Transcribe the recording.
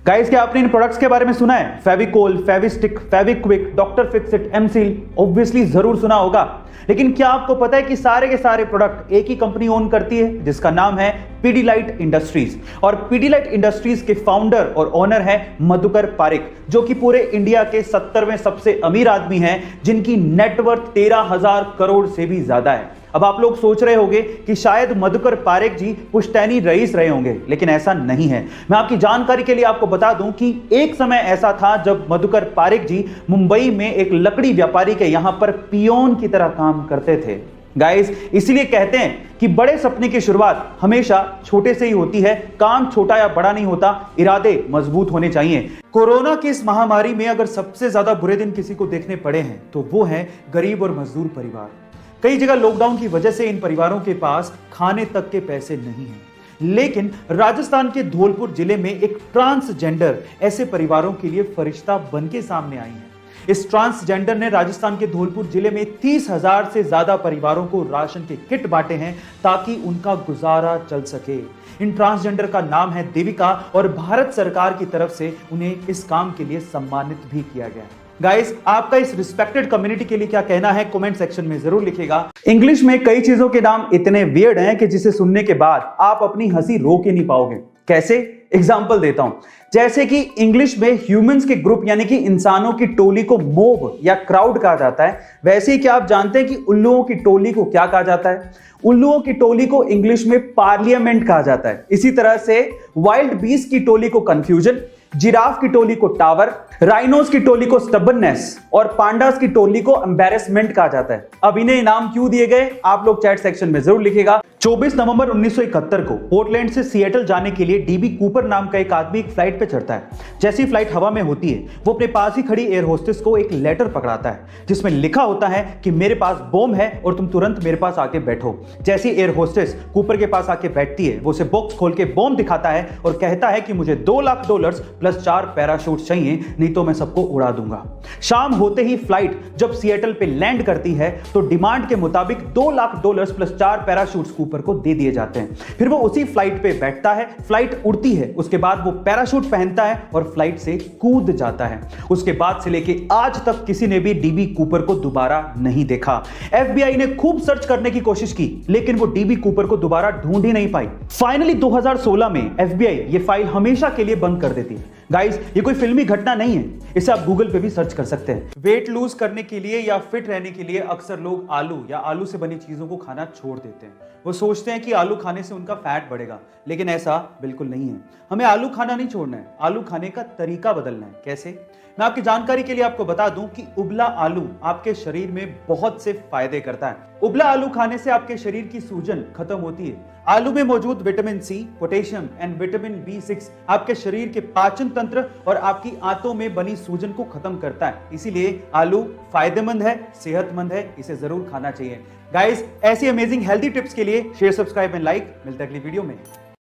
Guys, क्या आपने इन products के बारे में सुना है? Fevicol, Fevistick, Fevikwik, doctor Fixit, M seal, obviously जरूर सुना होगा। लेकिन क्या आपको पता है कि सारे के सारे प्रोडक्ट एक ही कंपनी ओन करती है, जिसका नाम है पीडीलाइट इंडस्ट्रीज। और पीडीलाइट इंडस्ट्रीज के फाउंडर और ओनर है मधुकर पारिक, जो कि पूरे इंडिया के 70वें सबसे अमीर आदमी हैं, जिनकी नेटवर्थ 13,000 करोड़ से भी ज्यादा है। अब आप लोग सोच रहे होंगे कि शायद मधुकर पारिक जी पुश्तैनी रईस रहे होंगे, लेकिन ऐसा नहीं है। मैं आपकी जानकारी के लिए आपको बता दूं कि एक समय ऐसा था जब मधुकर पारिक जी मुंबई में एक लकड़ी व्यापारी के यहां पर पियोन की तरह काम करते थे। गाइस, इसीलिए कहते हैं कि बड़े सपने की शुरुआत हमेशा छोटे से ही होती है। काम छोटा या बड़ा नहीं होता, इरादे मजबूत होने चाहिए। कोरोना की इस महामारी में अगर सबसे ज्यादा बुरे दिन किसी को देखने पड़े हैं तो वो है गरीब और मजदूर परिवार। कई जगह लॉकडाउन की वजह से इन परिवारों के पास खाने तक के पैसे नहीं हैं। लेकिन राजस्थान के धौलपुर जिले में एक ट्रांसजेंडर ऐसे परिवारों के लिए फरिश्ता बन के सामने आई है। इस ट्रांसजेंडर ने राजस्थान के धौलपुर जिले में 30,000 से ज्यादा परिवारों को राशन के किट बांटे हैं, ताकि उनका गुजारा चल सके। इन ट्रांसजेंडर का नाम है देविका और भारत सरकार की तरफ से उन्हें इस काम के लिए सम्मानित भी किया गया। गाइस, आपका इस रिस्पेक्टेड कम्युनिटी के लिए क्या कहना है कमेंट सेक्शन में जरूर लिखिएगा। इंग्लिश में कई चीजों के नाम इतने वियर्ड हैं कि जिसे सुनने के बाद आप अपनी हंसी रोक ही नहीं पाओगे। कैसे? एग्जाम्पल देता हूं। जैसे कि इंग्लिश में ह्यूमंस के ग्रुप यानी कि इंसानों की टोली को मोब या क्राउड कहा जाता है, वैसे ही क्या आप जानते हैं कि उल्लुओं की टोली को क्या कहा जाता है? उल्लुओं की टोली को इंग्लिश में पार्लियामेंट कहा जाता है। इसी तरह से वाइल्ड बीस्ट की टोली को कंफ्यूजन, जिराफ की टोली को टावर, राइनोस की टोली को स्टबननेस और पांडास की टोली को एम्बैरेसमेंट कहा जाता है। अब इन्हें इनाम क्यों दिए गए, आप लोग चैट सेक्शन में जरूर लिखिएगा। 24 नवंबर 1971 को पोर्टलैंड से सिएटल जाने के लिए डीबी कूपर नाम का एक आदमी एक फ्लाइट पे चढ़ता है। जैसी फ्लाइट हवा में होती है, वो अपने पास ही खड़ी एयर होस्टेस को एक लेटर पकड़ाता है, जिसमें लिखा होता है कि मेरे पास बॉम्ब है और तुम तुरंत मेरे पास आके बैठो। जैसी एयर होस्टेस कूपर के पास आके बैठती है, वो उसे बॉक्स खोल के बॉम्ब दिखाता है और कहता है कि मुझे $2 लाख प्लस 4 पैराशूट चाहिए, नहीं तो मैं सबको उड़ा दूंगा। शाम होते ही फ्लाइट जब सिएटल पे लैंड करती है तो डिमांड के मुताबिक $2 लाख प्लस 4 पैराशूट्स कूपर को दे दिए जाते हैं। फिर वो उसी फ्लाइट पे बैठता है, फ्लाइट उड़ती है, उसके बाद वो पैराशूट पहनता है और फ्लाइट से कूद जाता है। उसके बाद से लेके आज तक किसी ने भी डीबी कूपर को दोबारा नहीं देखा। एफबीआई ने खूब सर्च करने की कोशिश की, लेकिन वो डीबी कूपर को दोबारा ढूंढ ही नहीं पाई। फाइनली 2016 में एफबीआई ये फाइल हमेशा के लिए बंद कर देती है। गाइस, ये कोई फिल्मी घटना नहीं है, इसे आप गूगल पे भी सर्च कर सकते हैं। वेट लूज करने के लिए या फिट रहने के लिए अक्सर लोग आलू या आलू से बनी चीजों को खाना छोड़ देते हैं। वो सोचते हैं कि आलू खाने से उनका फैट बढ़ेगा, लेकिन ऐसा बिल्कुल नहीं है। हमें आलू खाना नहीं छोड़ना है, आलू खाने का तरीका बदलना है। कैसे? मैं आपकी जानकारी के लिए आपको बता दूं कि उबला आलू आपके शरीर में बहुत से फायदे करता है। उबला आलू खाने से आपके शरीर की सूजन खत्म होती है। आलू में मौजूद vitamin C, potassium and vitamin B6 आपके शरीर के पाचन तंत्र और आपकी आंतों में बनी सूजन को खत्म करता है। इसीलिए आलू फायदेमंद है, सेहतमंद है, इसे जरूर खाना चाहिए। गाइस, ऐसी अमेजिंग हेल्दी टिप्स के लिए शेयर, सब्सक्राइब एंड लाइक। मिलते हैं अगली वीडियो में।